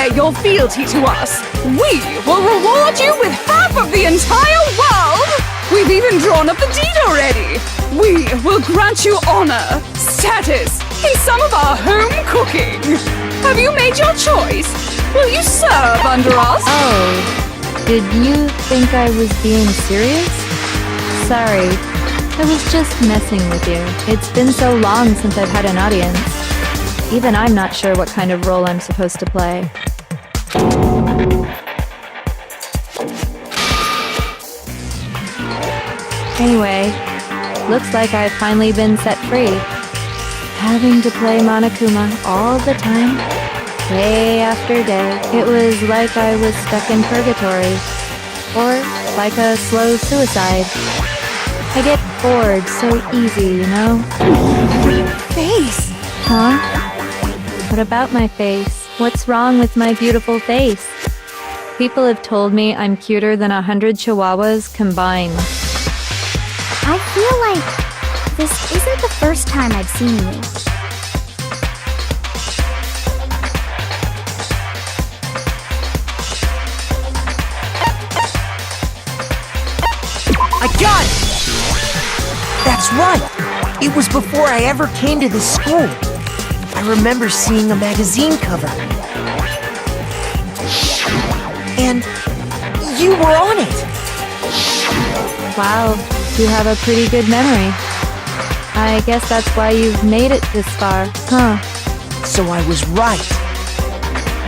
swear your fealty to us, we will reward you with half of the entire world! We've even drawn up the deed already! We will grant you honor, status, and some of our home cooking! Have you made your choice? Will you serve under us? Oh, did you think I was being serious? Sorry, I was just messing with you. It's been so long since I've had an audience. Even I'm not sure what kind of role I'm supposed to play. Anyway, looks like I've finally been set free. Having to play Monokuma all the time, day after day. It was like I was stuck in purgatory. Or like a slow suicide. I get bored so easy, you know? Face! Huh? What about my face? What's wrong with my beautiful face? People have told me I'm cuter than 100 chihuahuas combined. I feel like this isn't the first time I've seen you. I got it! That's right! It was before I ever came to this school. I remember seeing a magazine cover. And you were on it! Wow, you have a pretty good memory. I guess that's why you've made it this far, huh? So I was right.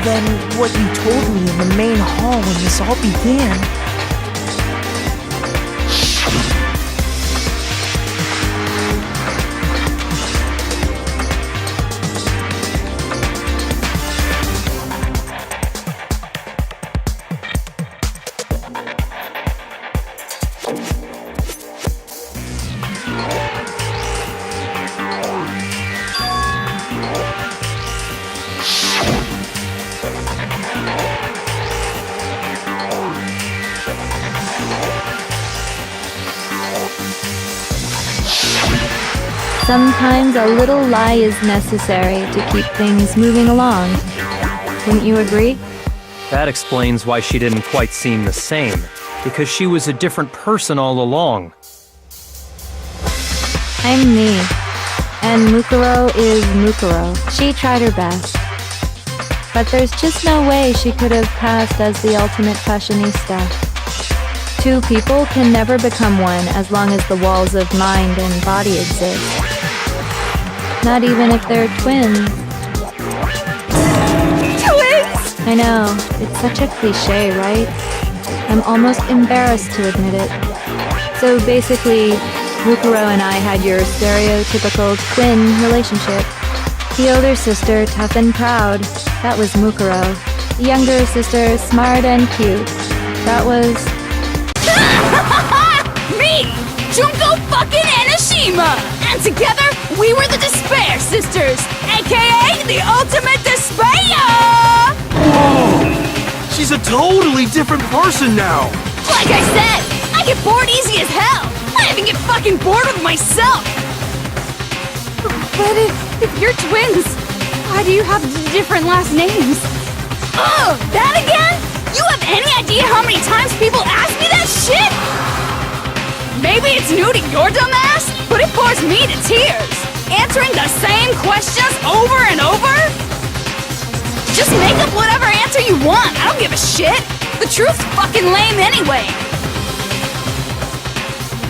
Then what you told me in the main hall when this all began... Sometimes a little lie is necessary to keep things moving along. Wouldn't you agree? That explains why she didn't quite seem the same, because she was a different person all along. I'm me, and Mukuro is Mukuro. She tried her best. But there's just no way she could have passed as the ultimate fashionista. Two people can never become one as long as the walls of mind and body exist. Not even if they're twins. Twins! I know, it's such a cliche, right? I'm almost embarrassed to admit it. So basically, Mukuro and I had your stereotypical twin relationship. The older sister, tough and proud. That was Mukuro. The younger sister, smart and cute. That was... Me! Junko fucking Enoshima! And together, we were the Despair Sisters, aka the Ultimate Despair! Whoa! She's a totally different person now! Like I said, I get bored easy as hell! I even get fucking bored with myself! But if you're twins, why do you have different last names? Ugh! That again? You have any idea how many times people ask me that shit? Maybe it's new to your dumb ass, but it bores me to tears. Answering the same questions over and over? Just make up whatever answer you want. I don't give a shit. The truth's fucking lame anyway.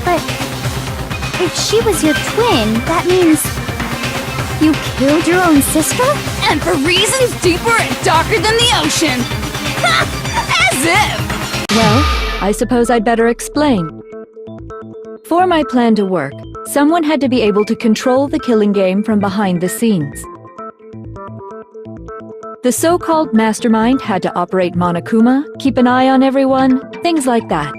But if she was your twin, that means you killed your own sister? And for reasons deeper and darker than the ocean. Ha! As if! Well, I suppose I'd better explain. For my plan to work, someone had to be able to control the killing game from behind the scenes. The so-called mastermind had to operate Monokuma, keep an eye on everyone, things like that.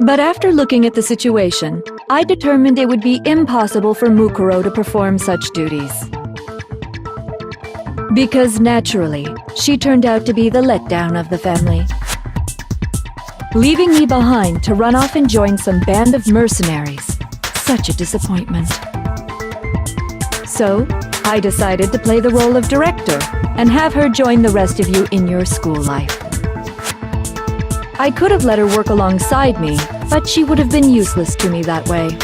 But after looking at the situation, I determined it would be impossible for Mukuro to perform such duties. Because naturally, she turned out to be the letdown of the family, leaving me behind to run off and join some band of mercenaries. Such a disappointment. So, I decided to play the role of director and have her join the rest of you in your school life. I could have let her work alongside me, but she would have been useless to me that way.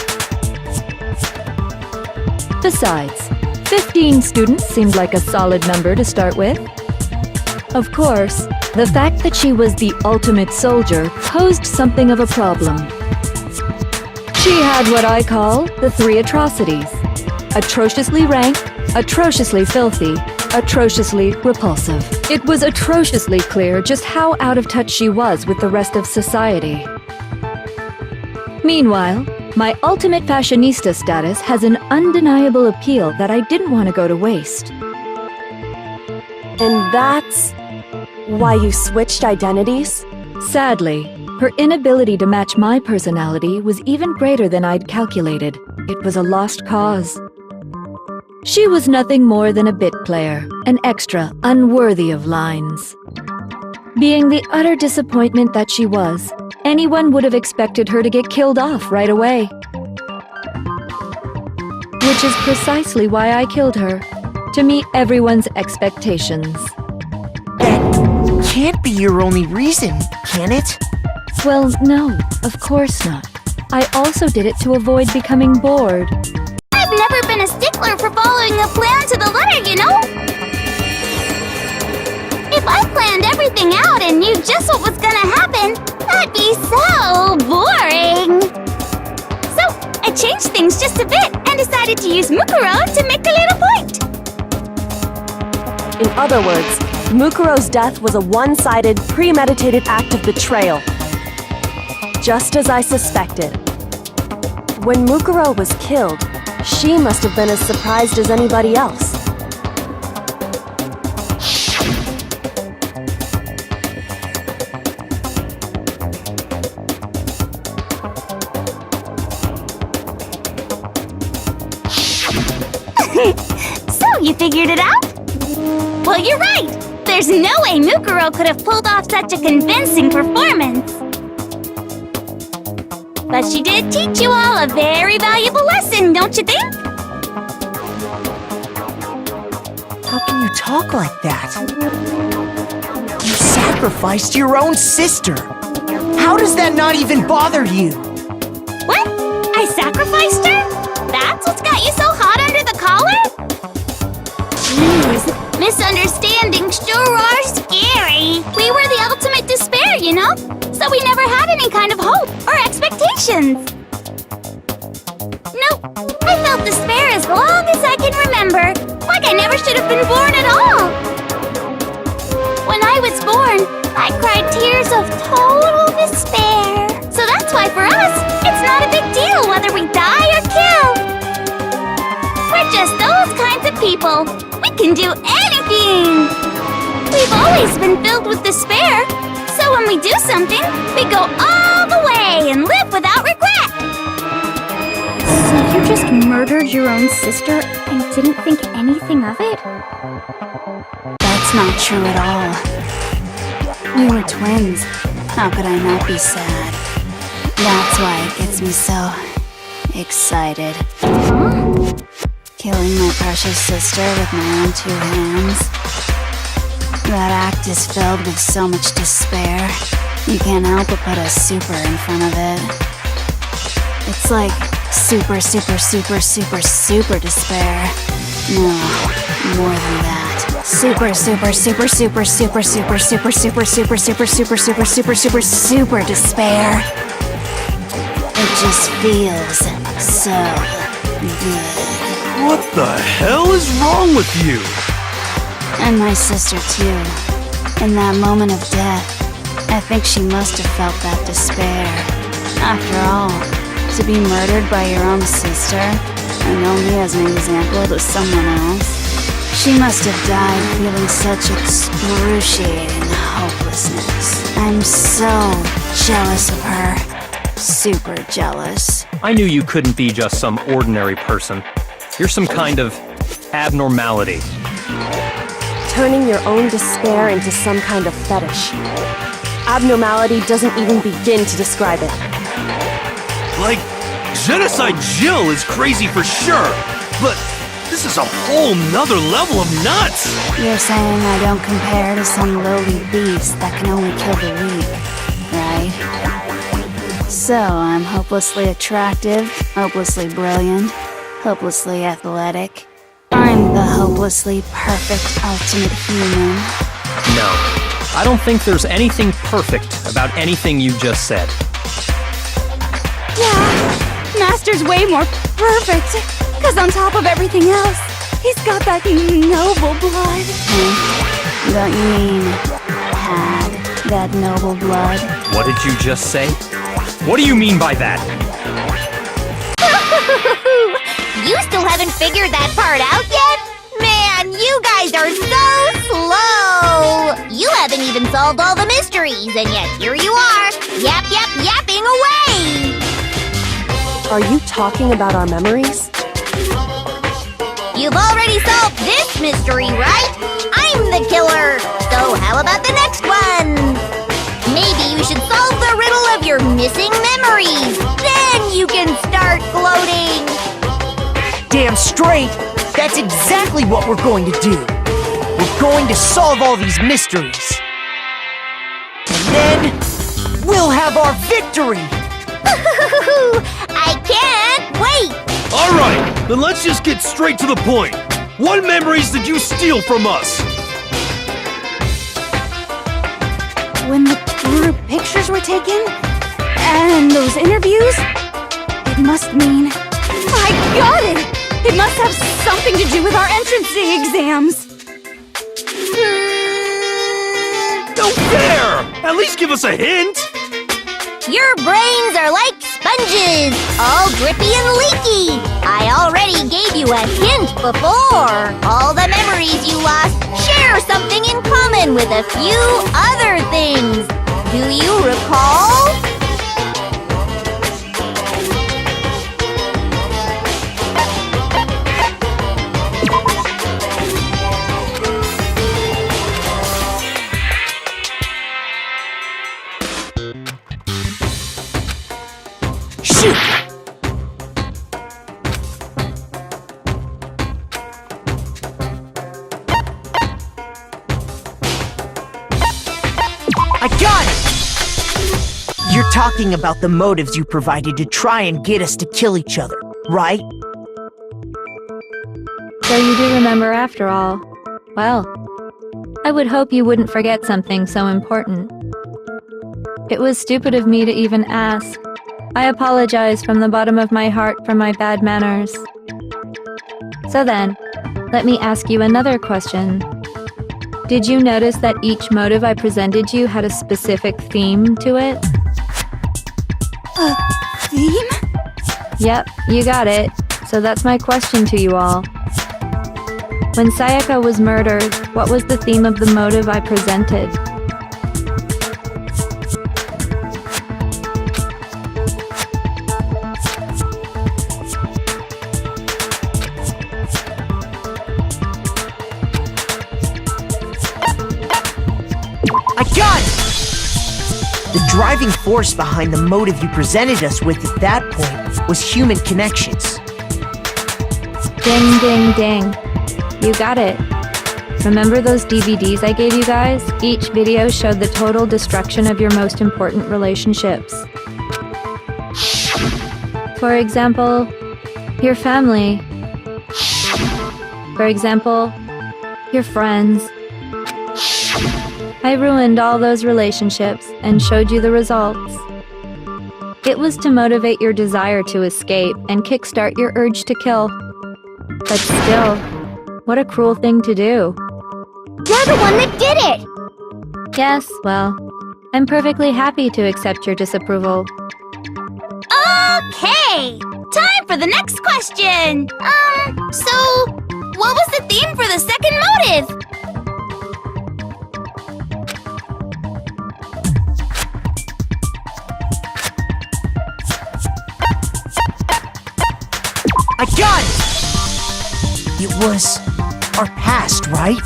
Besides, 15 students seemed like a solid number to start with. Of course, the fact that she was the ultimate soldier posed something of a problem. She had what I call the 3 atrocities: atrociously rank, atrociously filthy, atrociously repulsive. It was atrociously clear just how out of touch she was with the rest of society. Meanwhile, my ultimate fashionista status has an undeniable appeal that I didn't want to go to waste. And that's why you switched identities? Sadly, her inability to match my personality was even greater than I'd calculated. It was a lost cause. She was nothing more than a bit player, an extra unworthy of lines. Being the utter disappointment that she was, anyone would have expected her to get killed off right away. Which is precisely why I killed her, to meet everyone's expectations. That can't be your only reason, can it? Well, no, of course not. I also did it to avoid becoming bored. I've never been a stickler for following a plan to the letter, you know? If I planned everything out and knew just what was gonna happen, that'd be so boring. So, I changed things just a bit and decided to use Mukuro to make a little point. In other words, Mukuro's death was a one-sided, premeditated act of betrayal. Just as I suspected. When Mukuro was killed, she must have been as surprised as anybody else. So, you figured it out? Well, you're right! There's no way Mukuro could have pulled off such a convincing performance. But she did teach you all a very valuable lesson, don't you think? How can you talk like that? You sacrificed your own sister! How does that not even bother you? What? I sacrificed her? That's what's got you so hot under the collar? Jeez, misunderstandings sure are scary. We were the ultimate despair, you know? So we never had any kind of hope or expectations. Nope, I felt despair as long as I can remember. Like I never should have been born at all. When I was born, I cried tears of total despair. So that's why for us, it's not a big deal whether we die or kill. We're just those kinds of people. We can do anything. We've always been filled with despair. So when we do something, we go all the way and live without regret. So you just murdered your own sister and didn't think anything of it? That's not true at all. We were twins. How could I not be sad? That's why it gets me so excited. Huh? Killing my precious sister with my own 2 hands. That act is filled with so much despair. You can't help but put a super in front of it. It's like super, super, super, super, super despair. No, more than that. Super, super, super, super, super, super, super, super, super, super, super, super, super, super, super despair. It just feels so good. What the hell is wrong with you? And my sister, too. In that moment of death, I think she must have felt that despair. After all, to be murdered by your own sister, and only as an example to someone else, she must have died feeling such excruciating hopelessness. I'm so jealous of her. Super jealous. I knew you couldn't be just some ordinary person. You're some kind of abnormality. Turning your own despair into some kind of fetish. Abnormality doesn't even begin to describe it. Like, Genocide Jill is crazy for sure, but This is a whole nother level of nuts! You're saying I don't compare to some lowly beast that can only kill the weak, right? So I'm hopelessly attractive, hopelessly brilliant, hopelessly athletic. I'm the hopelessly perfect ultimate human. No, I don't think there's anything perfect about anything you just said. Yeah, Master's way more perfect. Cause on top of everything else, he's got that noble blood. Don't you mean had that noble blood? What did you just say? What do you mean by that? You still haven't figured that part out yet? Man, you guys are so slow! You haven't even solved all the mysteries, and yet here you are, yapping away! Are you talking about our memories? You've already solved this mystery, right? I'm the killer! So how about the next one? Maybe you should solve the riddle of your missing memories. Then you can start gloating! Damn straight! That's exactly what we're going to do! We're going to solve all these mysteries! And then, we'll have our victory! I can't wait! Alright, then let's just get straight to the point. What memories did you steal from us? When the group pictures were taken, and those interviews, it must mean... I got it! It must have something to do with our entrance exams! No fair! At least give us a hint! Your brains are like sponges, all drippy and leaky. I already gave you a hint before. All the memories you lost share something in common with a few other things. Do you recall? Shoot! I got it! You're talking about the motives you provided to try and get us to kill each other, right? So you do remember after all. Well, I would hope you wouldn't forget something so important. It was stupid of me to even ask. I apologize from the bottom of my heart for my bad manners. So then, let me ask you another question. Did you notice that each motive I presented you had a specific theme to it? Theme? Yep, you got it. So that's my question to you all. When Sayaka was murdered, what was the theme of the motive I presented? I got it! The driving force behind the motive you presented us with at that point was human connections. Ding, ding, ding. You got it. Remember those DVDs I gave you guys? Each video showed the total destruction of your most important relationships. For example, your family. For example, your friends. I ruined all those relationships and showed you the results. It was to motivate your desire to escape and kickstart your urge to kill. But still, what a cruel thing to do. You're the one that did it! Yes, well, I'm perfectly happy to accept your disapproval. Okay! Time for the next question! So, what was the theme for the second motive? I got it! It was our past, right?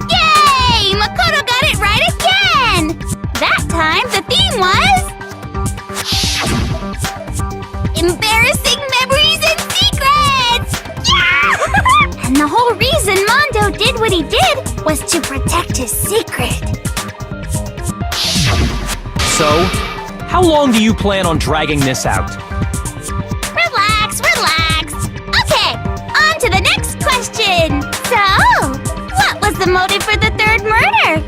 Yay! Makoto got it right again! That time the theme was... embarrassing memories and secrets! Yeah! And the was to protect his secret. So, how long do you plan on dragging this out? Relax, relax. Okay, on to the next question. So, what was the motive for the third murder?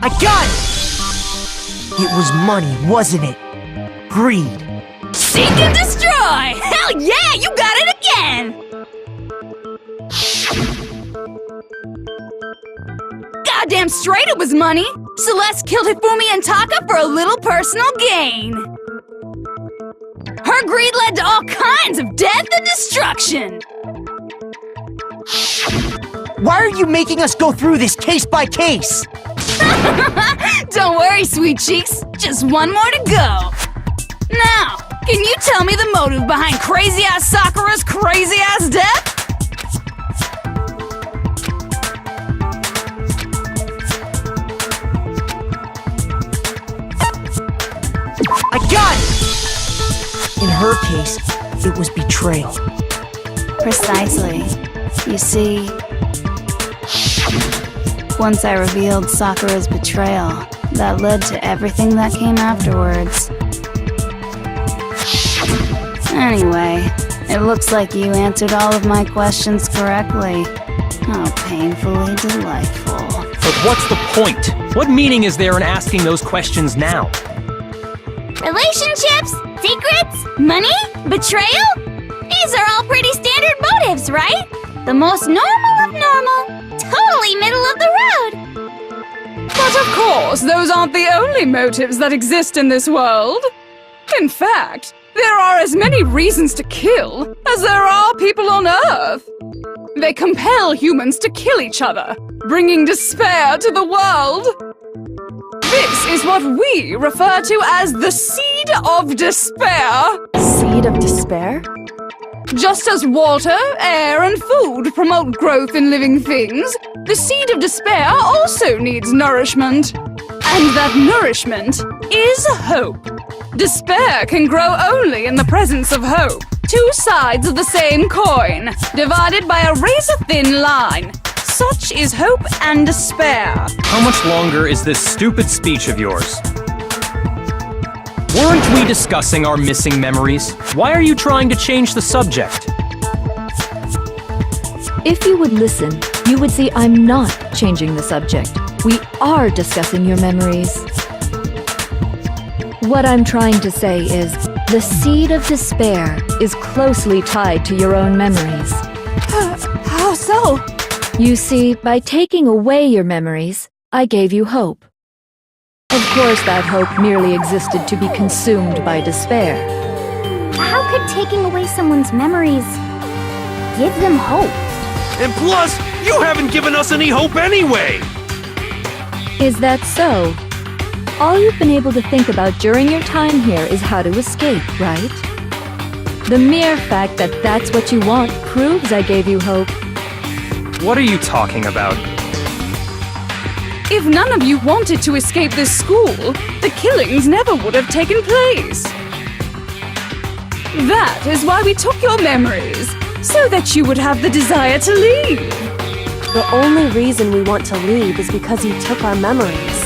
I got it! It was money, wasn't it? Greed. Seek and destroy! Hell yeah, you got it again! Goddamn straight it was money! Celeste killed Hifumi and Taka for a little personal gain. Her greed led to all kinds of death and destruction. Why are you making us go through this case by case? Don't worry, sweet cheeks. Just one more to go. Now, can you tell me the motive behind crazy-ass Sakura's crazy-ass death? I got it! In her case, it was betrayal. Precisely. You see, once I revealed Sakura's betrayal, that led to everything that came afterwards. Anyway, it looks like you answered all of my questions correctly. How painfully delightful. But what's the point? What meaning is there in asking those questions now? Relationships? Secrets? Money? Betrayal? These are all pretty standard motives, right? The most normal of normal. Totally middle of the road. But of course, those aren't the only motives that exist in this world. In fact, there are as many reasons to kill as there are people on Earth. They compel humans to kill each other, bringing despair to the world. This is what we refer to as the seed of despair. Seed of despair? Just as water, air, and food promote growth in living things, the seed of despair also needs nourishment. And that nourishment is hope. Despair can grow only in the presence of hope. Two sides of the same coin, divided by a razor-thin line. Such is hope and despair. How much longer is this stupid speech of yours? Weren't we discussing our missing memories? Why are you trying to change the subject? If you would listen, you would see I'm not changing the subject. We are discussing your memories. What I'm trying to say is, the seed of despair is closely tied to your own memories. How so? You see, by taking away your memories, I gave you hope. Of course, that hope merely existed to be consumed by despair. How could taking away someone's memories give them hope? And plus, you haven't given us any hope anyway! Is that so? All you've been able to think about during your time here is how to escape, right? The mere fact that that's what you want proves I gave you hope. What are you talking about? If none of you wanted to escape this school, the killings never would have taken place. That is why we took your memories, so that you would have the desire to leave. The only reason we want to leave is because you took our memories.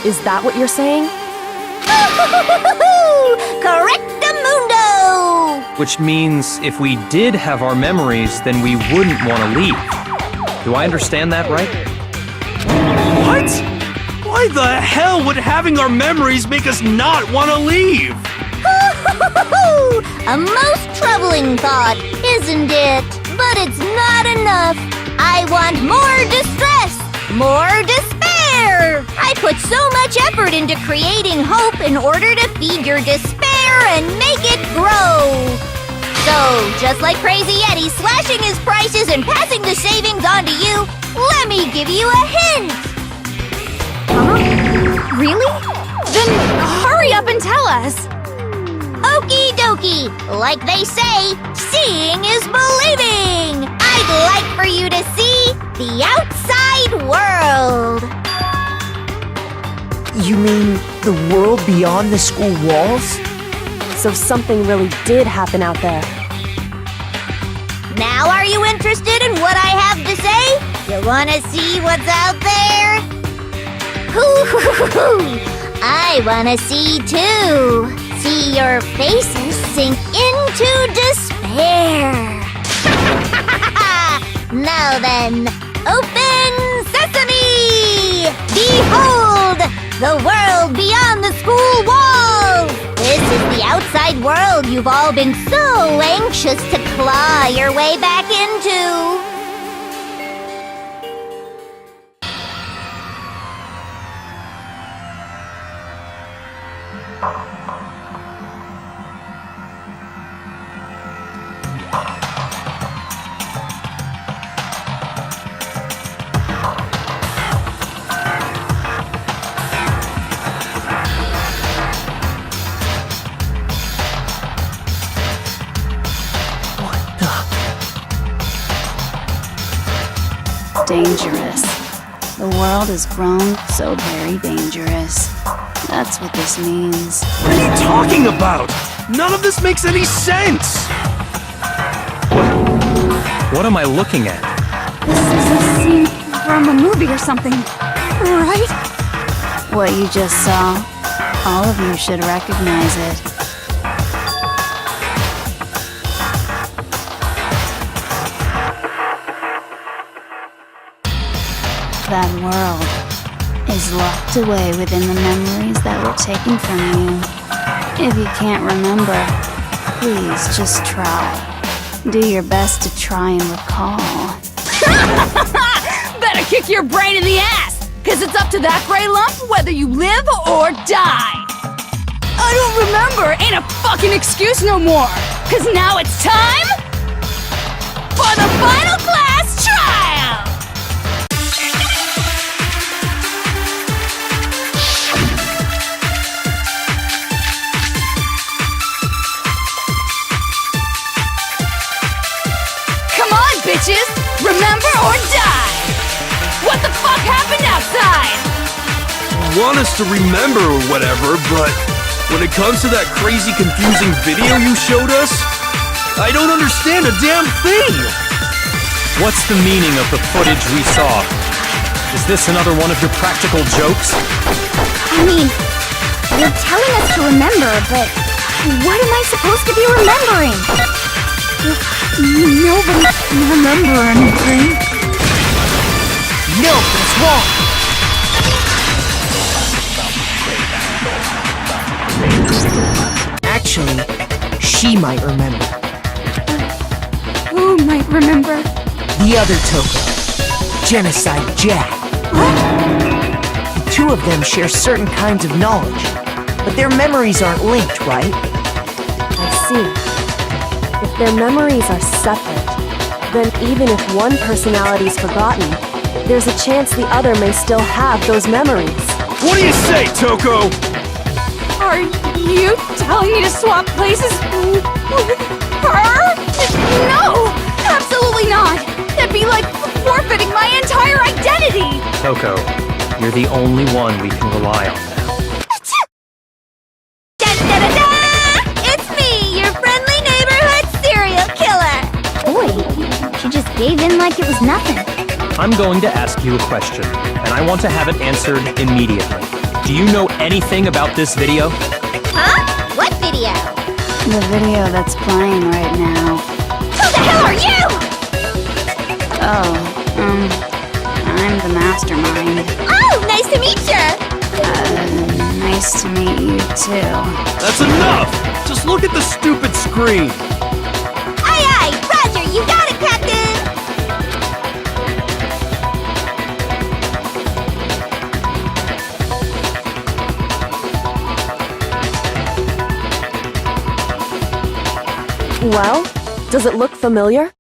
Is that what you're saying? Correctamundo! Which means if we did have our memories, then we wouldn't want to leave. Do I understand that right? What? Why the hell would having our memories make us not want to leave? A most troubling thought, isn't it? But it's not enough. I want more distress, more despair. I put so much effort into creating hope in order to feed your despair and make it grow. So, just like Crazy Yeti slashing his prices and passing the savings on to you, let me give you a hint. Really? Then hurry up and tell us. Okie dokie. Like they say, seeing is believing. I'd like for you to see the outside world. You mean The world beyond the school walls? So something really did happen out there. Now are you interested in what I have to say? You wanna see what's out there? Hoo-hoo-hoo-hoo! I wanna see too. See your faces sink into despair. Now then, open sesame! Behold, the world beyond the school walls! This is the outside world you've all been so anxious to claw your way back into. Dangerous. The world has grown so very dangerous. That's what this means. What are you talking about? None of this makes any sense! What am I looking at? This is a scene from a movie or something, right? What you just saw, all of you should recognize it. That world is locked away within the memories that were taken from you. If you can't remember, please just try. Do your best to try and recall. Better kick your brain in the ass, cause it's up to that gray lump whether you live or die. I don't remember ain't a fucking excuse no more, cause now it's time for the final class trial! Bitches, remember or die! What the fuck happened outside? Want us to remember or whatever, but when it comes to that crazy confusing video you showed us, I don't understand a damn thing! What's the meaning of the footage we saw? Is this another one of your practical jokes? I mean, you're telling us to remember, but what am I supposed to be remembering? Nobody remember anything. No, that's wrong! Actually, she might remember. Who might remember? The other Toko, Genocide Jack. What? The two of them share certain kinds of knowledge, but their memories aren't linked, right? I see. If their memories are separate, then even if one personality's forgotten, there's a chance the other may still have those memories. What do you say, Toko? Are you telling me to swap places with her? No! Absolutely not! That'd be like forfeiting my entire identity! Toko, you're the only one we can rely on now. She just gave in like it was nothing. I'm going to ask you a question, and I want to have it answered immediately. Do you know anything about this video? Huh? What video? The video that's playing right now. Who the hell are you? Oh, I'm the mastermind. Oh, nice to meet you. Nice to meet you too. That's enough! Just look at the stupid screen! Aye, aye, Roger, you got it, Captain! Well, does it look familiar?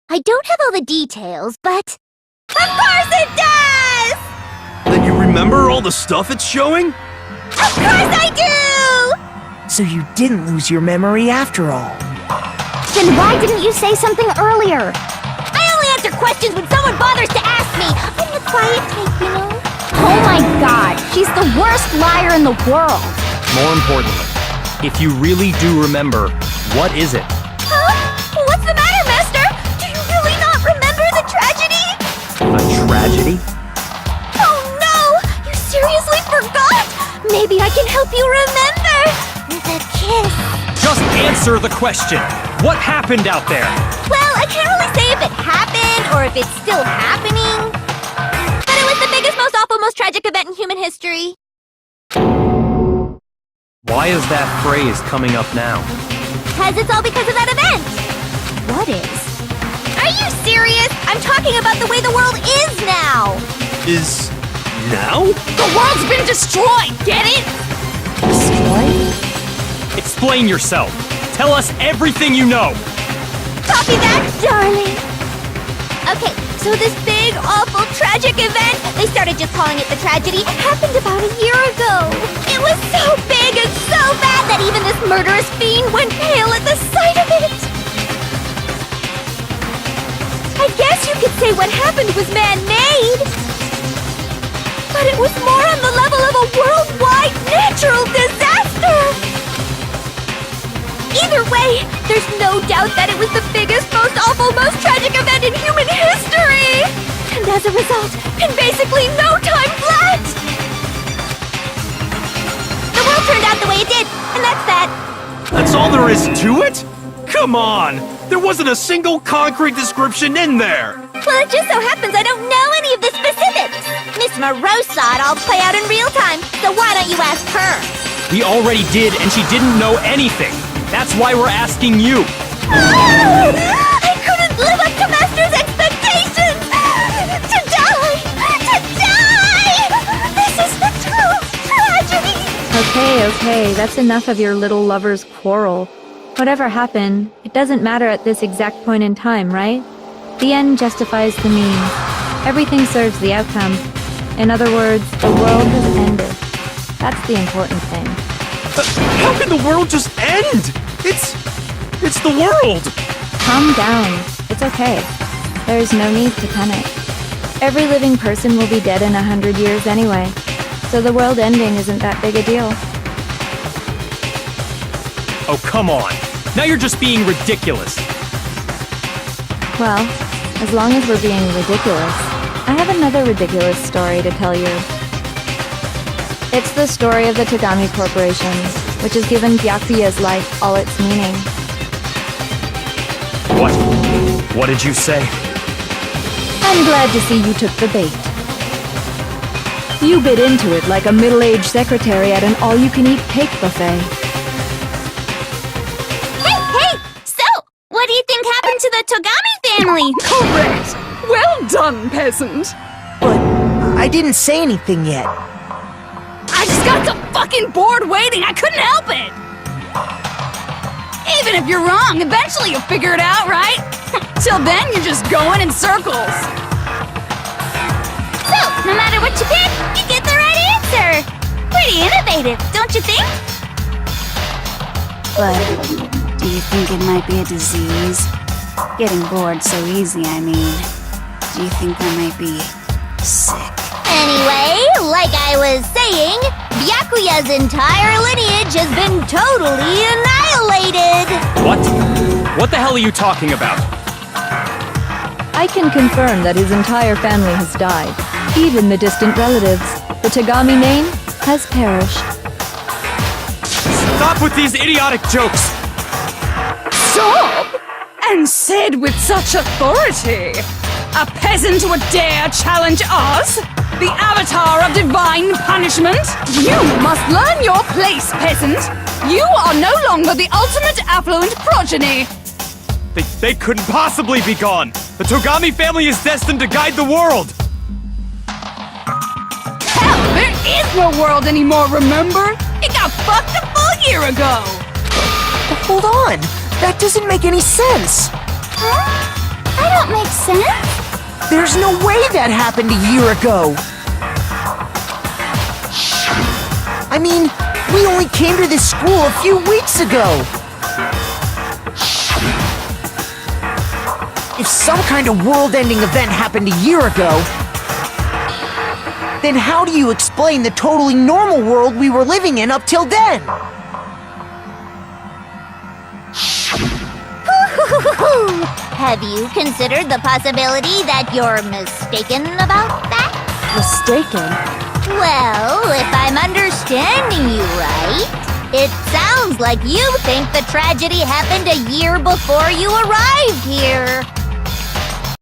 I don't have all the details, but... Of course it does! Then you remember all the stuff it's showing? Of course I do! So you didn't lose your memory after all. Then why didn't you say something earlier? I only answer questions when someone bothers to ask me. I'm the quiet type, you know? Oh my god, she's the worst liar in the world. More importantly, if you really do remember, what is it? Huh? What's the matter, Master? Do you really not remember the tragedy? A tragedy? Oh no! You seriously forgot? Maybe I can help you remember. With a kiss. Just answer the question. What happened out there? Well, I can't really say if it happened or if it's still happening. But it was the biggest, most awful, most tragic event in human history. Why is that phrase coming up now? Because it's all because of that event. What is? Are you serious? I'm talking about the way the world is now. Is now? The world's been destroyed, get it? Explain yourself. Tell us everything you know. Copy that, darling. Okay, so this big, awful, tragic event, they started just calling it the tragedy, happened about a year ago. It was so big and so bad that even this murderous fiend went pale at the sight of it. I guess you could say what happened was man-made. But it was more on the level of a worldwide natural disaster. Either way, there's no doubt that it was the biggest, most awful, most tragic event in human history! And as a result, in basically no time flat! The world turned out the way it did, and that's that. That's all there is to it? Come on! There wasn't a single concrete description in there! Well, it just so happens I don't know any of the specifics. Miss Moreau saw it all play out in real time, so why don't you ask her? We already did, and she didn't know anything. That's why we're asking you. I couldn't live up to Master's expectations! To die! To die! This is the true tragedy! Okay, that's enough of your little lover's quarrel. Whatever happened, it doesn't matter at this exact point in time, right? The end justifies the means. Everything serves the outcome. In other words, the world has ended. That's the important thing. How can the world just end? It's the world! Calm down. It's okay. There's no need to panic. Every living person will be dead in 100 years anyway, so the world ending isn't that big a deal. Oh, come on. Now you're just being ridiculous. Well, as long as we're being ridiculous, I have another ridiculous story to tell you. It's the story of the Togami Corporation, which has given Byakuya's life all its meaning. What? What did you say? I'm glad to see you took the bait. You bit into it like a middle-aged secretary at an all-you-can-eat cake buffet. Hey! So, what do you think happened to the Togami family? Correct! Well done, peasant! But I didn't say anything yet. I just got so fucking bored waiting, I couldn't help it! Even if you're wrong, eventually you'll figure it out, right? Till then, you're just going in circles. So, no matter what you pick, you get the right answer. Pretty innovative, don't you think? But do you think it might be a disease? Getting bored so easy, I mean. Do you think I might be sick? Anyway, like I was saying, Byakuya's entire lineage has been totally annihilated! What? What the hell are you talking about? I can confirm that his entire family has died. Even the distant relatives. The Togami name has perished. Stop with these idiotic jokes! Stop! And said with such authority! A peasant would dare challenge us? The avatar of divine punishment? You must learn your place, peasant! You are no longer the ultimate affluent progeny! They couldn't possibly be gone! The Togami family is destined to guide the world! Hell, there is no world anymore, remember? It got fucked a full year ago! Hold on! That doesn't make any sense! Huh? I don't make sense. There's no way that happened a year ago! I mean, we only came to this school a few weeks ago! If some kind of world-ending event happened a year ago, then how do you explain the totally normal world we were living in up till then? Have you considered the possibility that you're mistaken about that? Mistaken? Well, if I'm understanding you right, it sounds like you think the tragedy happened a year before you arrived here.